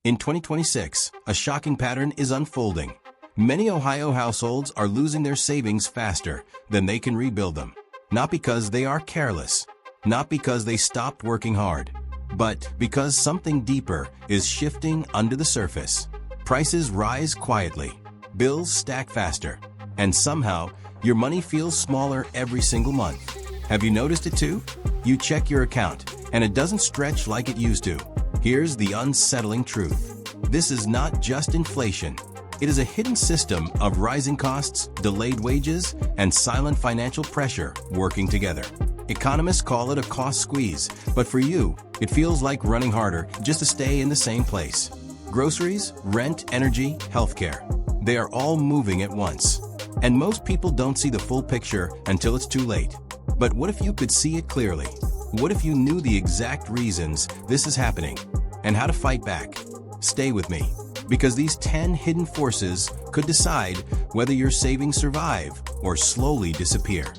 In 2026, a shocking pattern is unfolding. Many Ohio households are losing their savings faster than they can rebuild them. Not because they are careless, not because they stopped working hard, but because something deeper is shifting under the surface. Prices rise quietly, bills stack faster, and somehow your money feels smaller every single month. Have you noticed it too? You check your account, and it doesn't stretch like it used to. Here's the unsettling truth. This is not just inflation. It is a hidden system of rising costs, delayed wages, and silent financial pressure working together. Economists call it a cost squeeze, but for you, it feels like running harder just to stay in the same place. Groceries, rent, energy, healthcare. They are all moving at once. And most people don't see the full picture until it's too late. But what if you could see it clearly? What if you knew the exact reasons this is happening and how to fight back? Stay with me, because these 10 hidden forces could decide whether your savings survive or slowly disappear.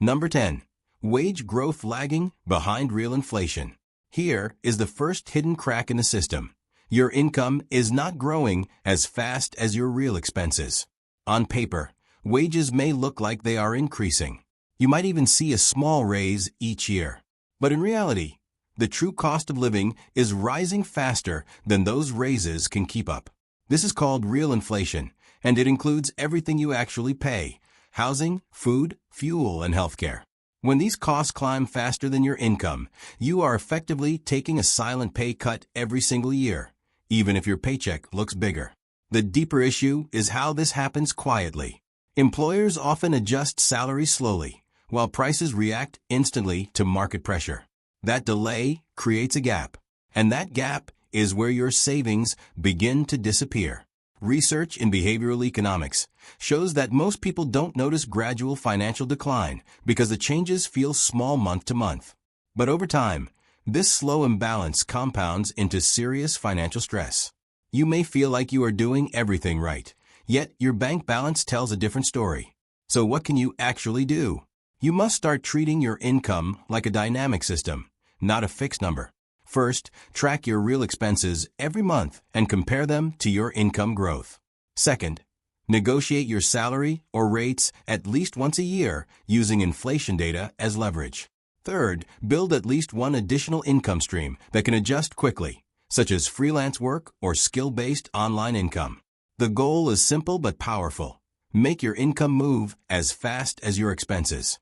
Number 10. Wage growth lagging behind real inflation. Here is the first hidden crack in the system. Your income is not growing as fast as your real expenses. On paper, wages may look like they are increasing. You might even see a small raise each year. But in reality, the true cost of living is rising faster than those raises can keep up. This is called real inflation, and it includes everything you actually pay: housing, food, fuel, and healthcare. When these costs climb faster than your income, you are effectively taking a silent pay cut every single year, even if your paycheck looks bigger. The deeper issue is how this happens quietly. Employers often adjust salaries slowly, while prices react instantly to market pressure. That delay creates a gap, and that gap is where your savings begin to disappear. Research in behavioral economics shows that most people don't notice gradual financial decline because the changes feel small month to month. But over time, this slow imbalance compounds into serious financial stress. You may feel like you are doing everything right, yet your bank balance tells a different story. So what can you actually do? You must start treating your income like a dynamic system, not a fixed number. First, track your real expenses every month and compare them to your income growth. Second, negotiate your salary or rates at least once a year using inflation data as leverage. Third, build at least one additional income stream that can adjust quickly, such as freelance work or skill-based online income. The goal is simple but powerful. Make your income move as fast as your expenses.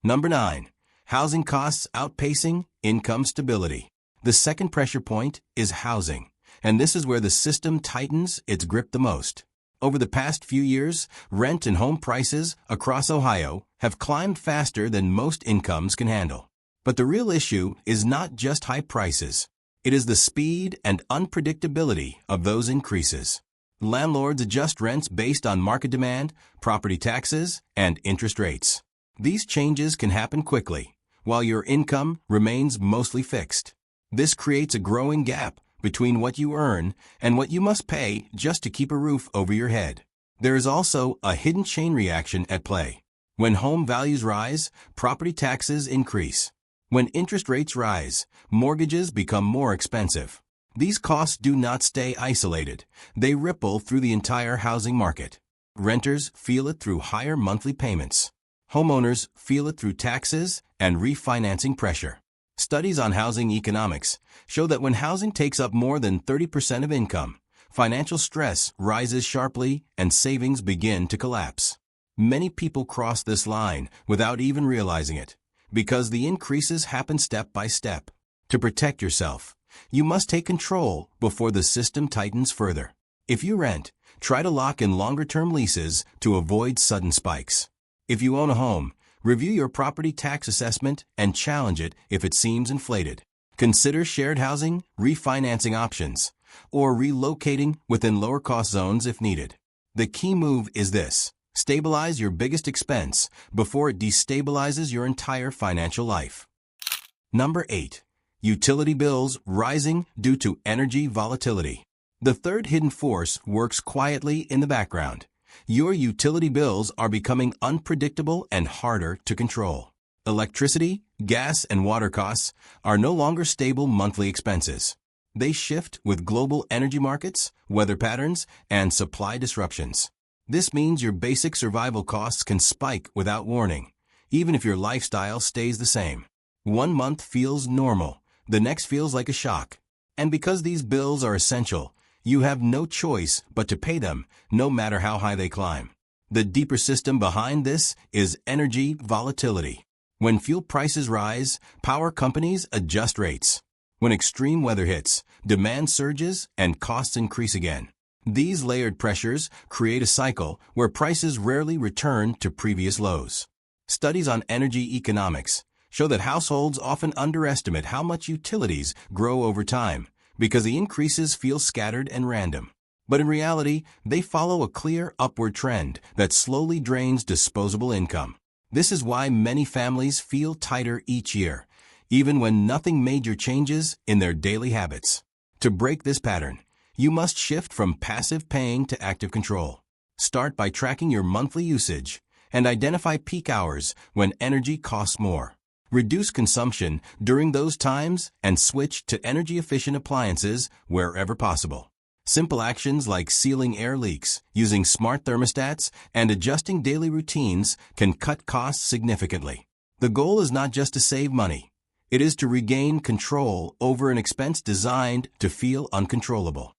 Number 9. Housing costs outpacing income stability. The second pressure point is housing, and this is where the system tightens its grip the most. Over the past few years, rent and home prices across Ohio have climbed faster than most incomes can handle. But the real issue is not just high prices. It is the speed and unpredictability of those increases. Landlords adjust rents based on market demand, property taxes, and interest rates. These changes can happen quickly, while your income remains mostly fixed. This creates a growing gap between what you earn and what you must pay just to keep a roof over your head. There is also a hidden chain reaction at play. When home values rise, property taxes increase. When interest rates rise, mortgages become more expensive. These costs do not stay isolated. They ripple through the entire housing market. Renters feel it through higher monthly payments. Homeowners feel it through taxes and refinancing pressure. Studies on housing economics show that when housing takes up more than 30% of income, financial stress rises sharply and savings begin to collapse. Many people cross this line without even realizing it, because the increases happen step by step. To protect yourself, you must take control before the system tightens further. If you rent, try to lock in longer-term leases to avoid sudden spikes. If you own a home, review your property tax assessment and challenge it if it seems inflated. Consider shared housing, refinancing options, or relocating within lower-cost zones if needed. The key move is this: stabilize your biggest expense before it destabilizes your entire financial life. Number 8. Utility bills rising due to energy volatility. The third hidden force works quietly in the background. Your utility bills are becoming unpredictable and harder to control. Electricity, gas, and water costs are no longer stable monthly expenses. They shift with global energy markets, weather patterns, and supply disruptions. This means your basic survival costs can spike without warning, even if your lifestyle stays the same. One month feels normal, the next feels like a shock. And because these bills are essential, you have no choice but to pay them, no matter how high they climb. The deeper system behind this is energy volatility. When fuel prices rise, power companies adjust rates. When extreme weather hits, demand surges and costs increase again. These layered pressures create a cycle where prices rarely return to previous lows. Studies on energy economics show that households often underestimate how much utilities grow over time because the increases feel scattered and random. But in reality, they follow a clear upward trend that slowly drains disposable income. This is why many families feel tighter each year, even when nothing major changes in their daily habits. To break this pattern, you must shift from passive paying to active control. Start by tracking your monthly usage and identify peak hours when energy costs more. Reduce consumption during those times and switch to energy-efficient appliances wherever possible. Simple actions like sealing air leaks, using smart thermostats, and adjusting daily routines can cut costs significantly. The goal is not just to save money. It is to regain control over an expense designed to feel uncontrollable.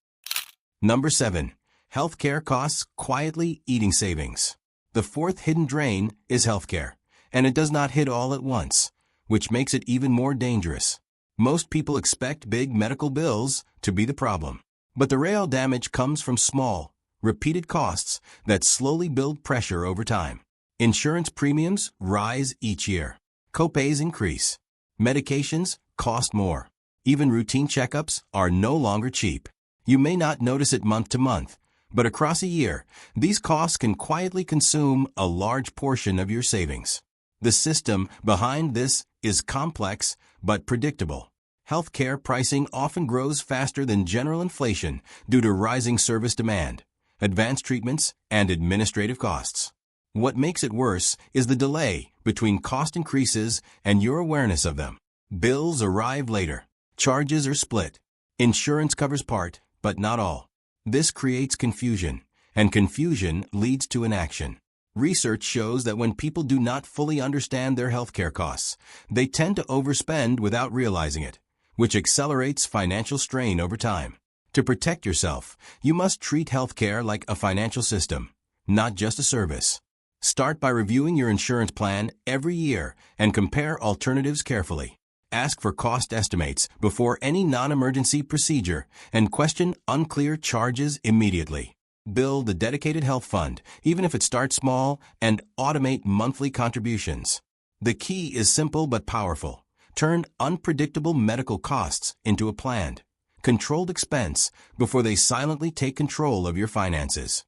Number 7. Healthcare costs quietly eating savings. The fourth hidden drain is healthcare, and it does not hit all at once, which makes it even more dangerous. Most people expect big medical bills to be the problem. But the real damage comes from small, repeated costs that slowly build pressure over time. Insurance premiums rise each year. Copays increase. Medications cost more. Even routine checkups are no longer cheap. You may not notice it month to month, but across a year, these costs can quietly consume a large portion of your savings. The system behind this is complex but predictable. Healthcare pricing often grows faster than general inflation due to rising service demand, advanced treatments, and administrative costs. What makes it worse is the delay between cost increases and your awareness of them. Bills arrive later. Charges are split. Insurance covers part, but not all. This creates confusion, and confusion leads to inaction. Research shows that when people do not fully understand their healthcare costs, they tend to overspend without realizing it, which accelerates financial strain over time. To protect yourself, you must treat healthcare like a financial system, not just a service. Start by reviewing your insurance plan every year and compare alternatives carefully. Ask for cost estimates before any non-emergency procedure and question unclear charges immediately. Build a dedicated health fund, even if it starts small, and automate monthly contributions. The key is simple but powerful. Turn unpredictable medical costs into a planned, controlled expense before they silently take control of your finances.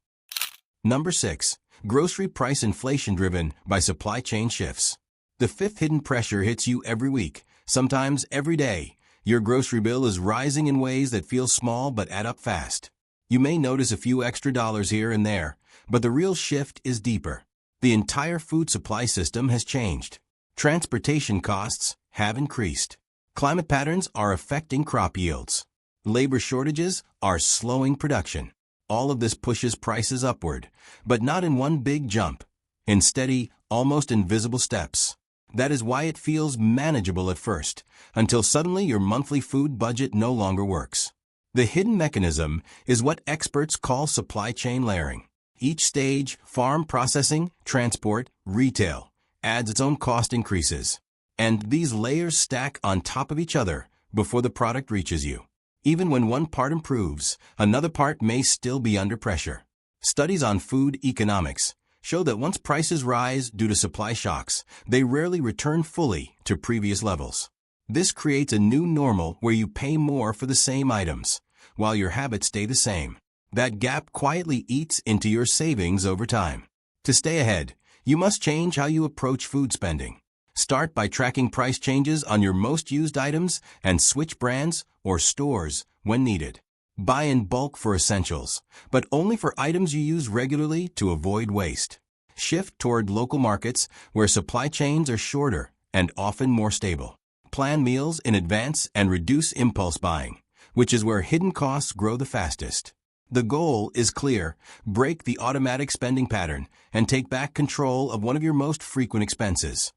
Number 6. Grocery price inflation driven by supply chain shifts. The fifth hidden pressure hits you every week, sometimes every day. Your grocery bill is rising in ways that feel small but add up fast. You may notice a few extra dollars here and there, but the real shift is deeper. The entire food supply system has changed. Transportation costs have increased. Climate patterns are affecting crop yields. Labor shortages are slowing production. All of this pushes prices upward, but not in one big jump. In steady, almost invisible steps. That is why it feels manageable at first, until suddenly your monthly food budget no longer works. The hidden mechanism is what experts call supply chain layering. Each stage, farm processing, transport, retail, adds its own cost increases. And these layers stack on top of each other before the product reaches you. Even when one part improves, another part may still be under pressure. Studies on food economics show that once prices rise due to supply shocks, they rarely return fully to previous levels. This creates a new normal where you pay more for the same items, while your habits stay the same. That gap quietly eats into your savings over time. To stay ahead, you must change how you approach food spending. Start by tracking price changes on your most used items and switch brands or stores when needed. Buy in bulk for essentials, but only for items you use regularly to avoid waste. Shift toward local markets where supply chains are shorter and often more stable. Plan meals in advance and reduce impulse buying, which is where hidden costs grow the fastest. The goal is clear: break the automatic spending pattern and take back control of one of your most frequent expenses.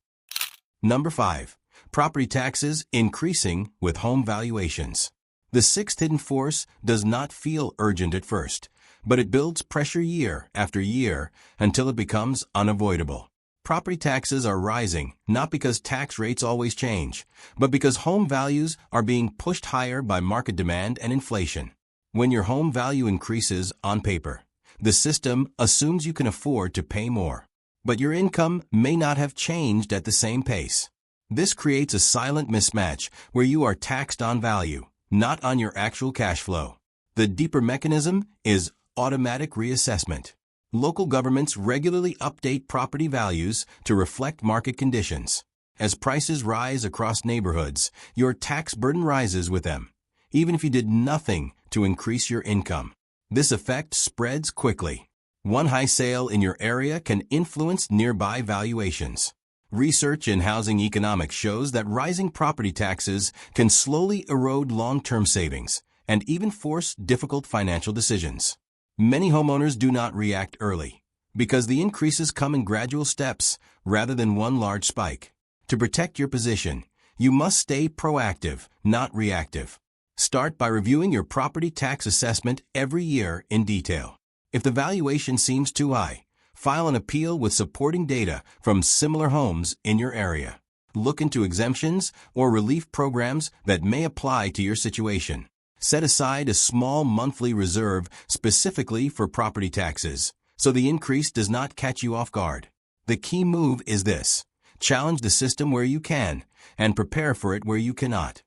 Number 5. Property taxes increasing with home valuations. The sixth hidden force does not feel urgent at first, but it builds pressure year after year until it becomes unavoidable. Property taxes are rising not because tax rates always change, but because home values are being pushed higher by market demand and inflation. When your home value increases on paper, the system assumes you can afford to pay more. But your income may not have changed at the same pace. This creates a silent mismatch where you are taxed on value, not on your actual cash flow. The deeper mechanism is automatic reassessment. Local governments regularly update property values to reflect market conditions. As prices rise across neighborhoods, your tax burden rises with them, even if you did nothing to increase your income. This effect spreads quickly. One high sale in your area can influence nearby valuations. Research in housing economics shows that rising property taxes can slowly erode long-term savings and even force difficult financial decisions. Many homeowners do not react early because the increases come in gradual steps rather than one large spike. To protect your position, you must stay proactive, not reactive. Start by reviewing your property tax assessment every year in detail. If the valuation seems too high, file an appeal with supporting data from similar homes in your area. Look into exemptions or relief programs that may apply to your situation. Set aside a small monthly reserve specifically for property taxes, so the increase does not catch you off guard. The key move is this: challenge the system where you can, and prepare for it where you cannot.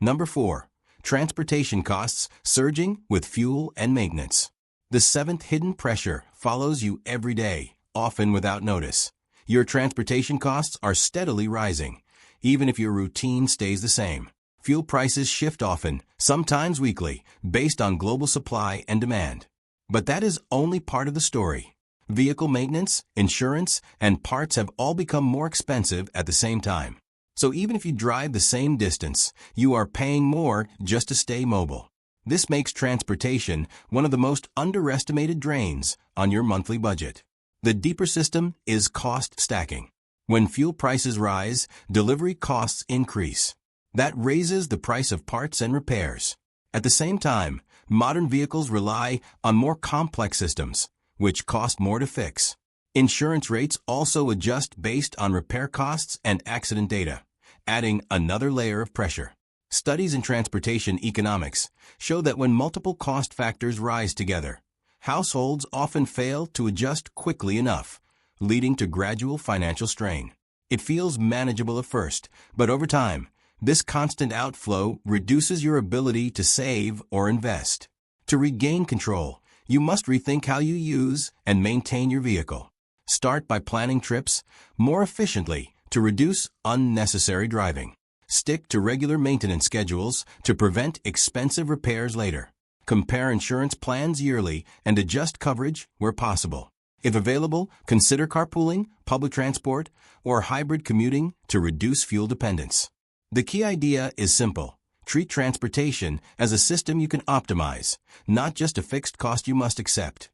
Number 4. Transportation costs surging with fuel and maintenance. The seventh hidden pressure follows you every day, often without notice. Your transportation costs are steadily rising, even if your routine stays the same. Fuel prices shift often, sometimes weekly, based on global supply and demand. But that is only part of the story. Vehicle maintenance, insurance, and parts have all become more expensive at the same time. So even if you drive the same distance, you are paying more just to stay mobile. This makes transportation one of the most underestimated drains on your monthly budget. The deeper system is cost stacking. When fuel prices rise, delivery costs increase. That raises the price of parts and repairs. At the same time, modern vehicles rely on more complex systems, which cost more to fix. Insurance rates also adjust based on repair costs and accident data, adding another layer of pressure. Studies in transportation economics show that when multiple cost factors rise together, households often fail to adjust quickly enough, leading to gradual financial strain. It feels manageable at first, but over time, this constant outflow reduces your ability to save or invest. To regain control, you must rethink how you use and maintain your vehicle. Start by planning trips more efficiently to reduce unnecessary driving. Stick to regular maintenance schedules to prevent expensive repairs later. Compare insurance plans yearly and adjust coverage where possible. If available, consider carpooling, public transport, or hybrid commuting to reduce fuel dependence. The key idea is simple. Treat transportation as a system you can optimize, not just a fixed cost you must accept.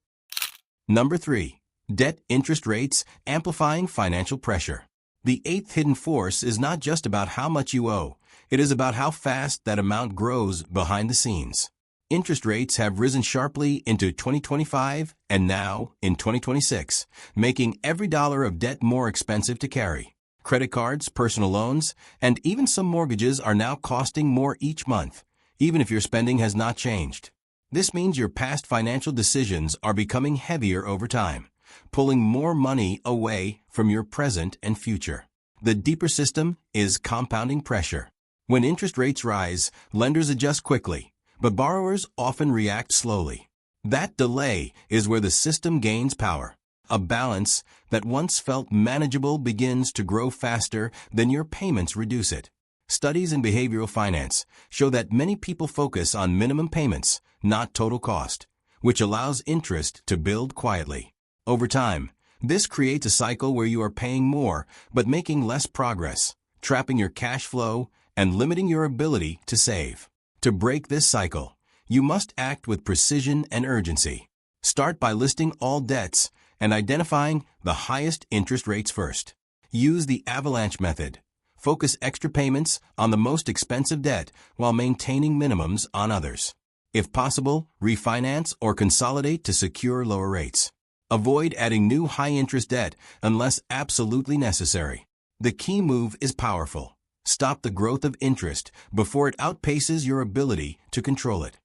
Number 3. Debt interest rates amplifying financial pressure. The eighth hidden force is not just about how much you owe, it is about how fast that amount grows behind the scenes. Interest rates have risen sharply into 2025 and now in 2026, making every dollar of debt more expensive to carry. Credit cards, personal loans, and even some mortgages are now costing more each month, even if your spending has not changed. This means your past financial decisions are becoming heavier over time, pulling more money away from your present and future. The deeper system is compounding pressure. When interest rates rise, lenders adjust quickly, but borrowers often react slowly. That delay is where the system gains power. A balance that once felt manageable begins to grow faster than your payments reduce it. Studies in behavioral finance show that many people focus on minimum payments, not total cost, which allows interest to build quietly. Over time, this creates a cycle where you are paying more but making less progress, trapping your cash flow and limiting your ability to save. To break this cycle, you must act with precision and urgency. Start by listing all debts and identifying the highest interest rates first. Use the avalanche method. Focus extra payments on the most expensive debt while maintaining minimums on others. If possible, refinance or consolidate to secure lower rates. Avoid adding new high-interest debt unless absolutely necessary. The key move is powerful. Stop the growth of interest before it outpaces your ability to control it.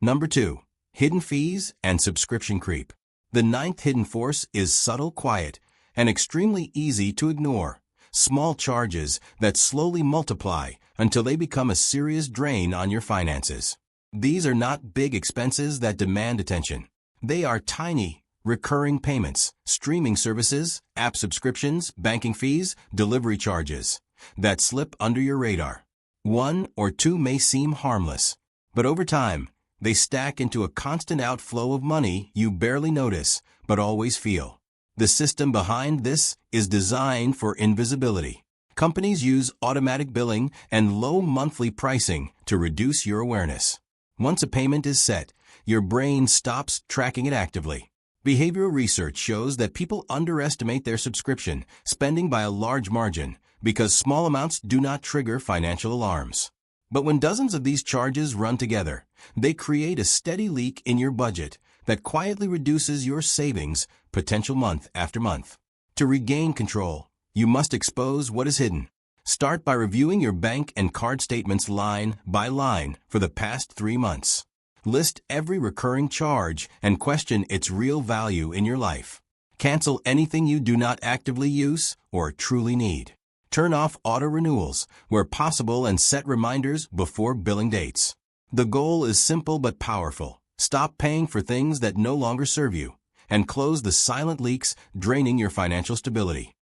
Number 2. Hidden fees and subscription creep. The ninth hidden force is subtle, quiet, and extremely easy to ignore. Small charges that slowly multiply until they become a serious drain on your finances. These are not big expenses that demand attention. They are tiny, recurring payments, streaming services, app subscriptions, banking fees, delivery charges that slip under your radar. One or two may seem harmless, but over time, they stack into a constant outflow of money you barely notice, but always feel. The system behind this is designed for invisibility. Companies use automatic billing and low monthly pricing to reduce your awareness. Once a payment is set, your brain stops tracking it actively. Behavioral research shows that people underestimate their subscription spending by a large margin because small amounts do not trigger financial alarms. But when dozens of these charges run together, they create a steady leak in your budget that quietly reduces your savings potential month after month. To regain control, you must expose what is hidden. Start by reviewing your bank and card statements line by line for the past 3 months. List every recurring charge and question its real value in your life. Cancel anything you do not actively use or truly need. Turn off auto renewals where possible and set reminders before billing dates. The goal is simple but powerful. Stop paying for things that no longer serve you and close the silent leaks draining your financial stability.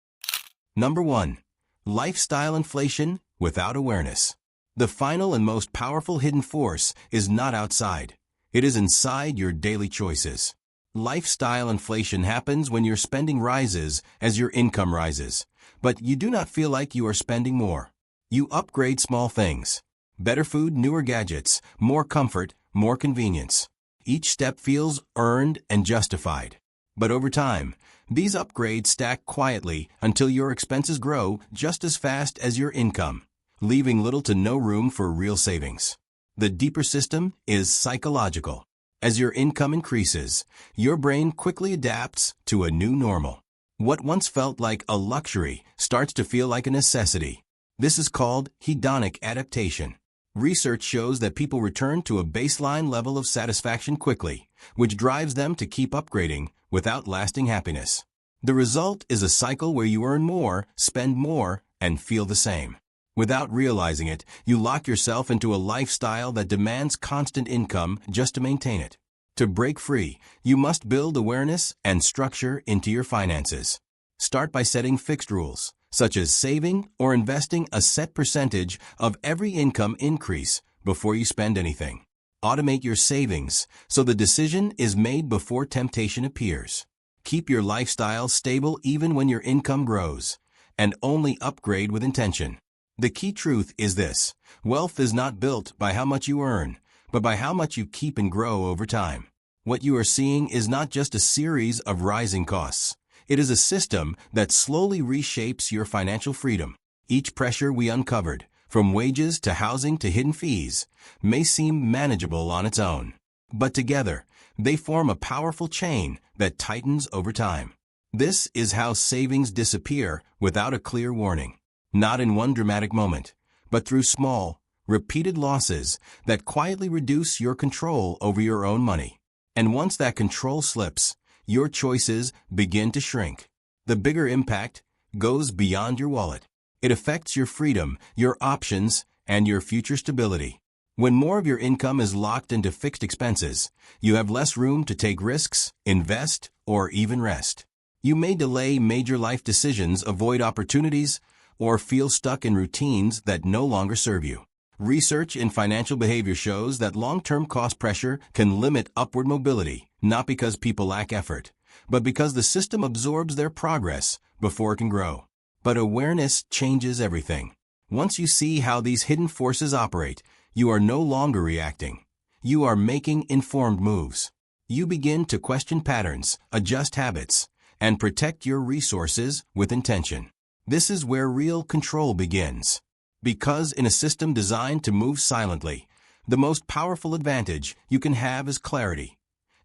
Number 1. Lifestyle inflation without awareness. The final and most powerful hidden force is not outside. It is inside your daily choices. Lifestyle inflation happens when your spending rises as your income rises, but you do not feel like you are spending more. You upgrade small things. Better food, newer gadgets, more comfort, more convenience. Each step feels earned and justified. But over time, these upgrades stack quietly until your expenses grow just as fast as your income, leaving little to no room for real savings. The deeper system is psychological. As your income increases, your brain quickly adapts to a new normal. What once felt like a luxury starts to feel like a necessity. This is called hedonic adaptation. Research shows that people return to a baseline level of satisfaction quickly, which drives them to keep upgrading without lasting happiness. The result is a cycle where you earn more, spend more, and feel the same. Without realizing it, you lock yourself into a lifestyle that demands constant income just to maintain it. To break free, you must build awareness and structure into your finances. Start by setting fixed rules, such as saving or investing a set percentage of every income increase before you spend anything. Automate your savings so the decision is made before temptation appears. Keep your lifestyle stable even when your income grows, and only upgrade with intention. The key truth is this: wealth is not built by how much you earn, but by how much you keep and grow over time. What you are seeing is not just a series of rising costs. It is a system that slowly reshapes your financial freedom. Each pressure we uncovered, from wages to housing to hidden fees, may seem manageable on its own. But together, they form a powerful chain that tightens over time. This is how savings disappear without a clear warning. Not in one dramatic moment, but through small, repeated losses that quietly reduce your control over your own money. And once that control slips, your choices begin to shrink. The bigger impact goes beyond your wallet. It affects your freedom, your options, and your future stability. When more of your income is locked into fixed expenses, you have less room to take risks, invest, or even rest. You may delay major life decisions, avoid opportunities, or feel stuck in routines that no longer serve you. Research in financial behavior shows that long-term cost pressure can limit upward mobility, not because people lack effort, but because the system absorbs their progress before it can grow. But awareness changes everything. Once you see how these hidden forces operate, You are no longer reacting. You are making informed moves. You begin to question patterns, adjust habits, and protect your resources with intention. This is where real control begins. Because in a system designed to move silently, the most powerful advantage you can have is clarity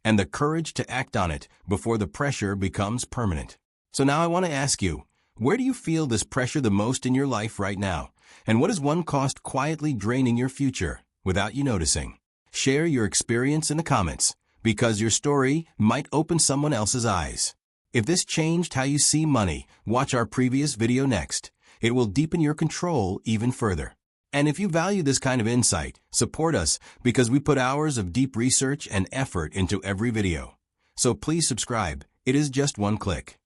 and the courage to act on it before the pressure becomes permanent. So now I want to ask you, where do you feel this pressure the most in your life right now? And what is one cost quietly draining your future without you noticing? Share your experience in the comments, because your story might open someone else's eyes. If this changed how you see money, watch our previous video next. It will deepen your control even further. And if you value this kind of insight, support us, because we put hours of deep research and effort into every video. So please subscribe. It is just one click.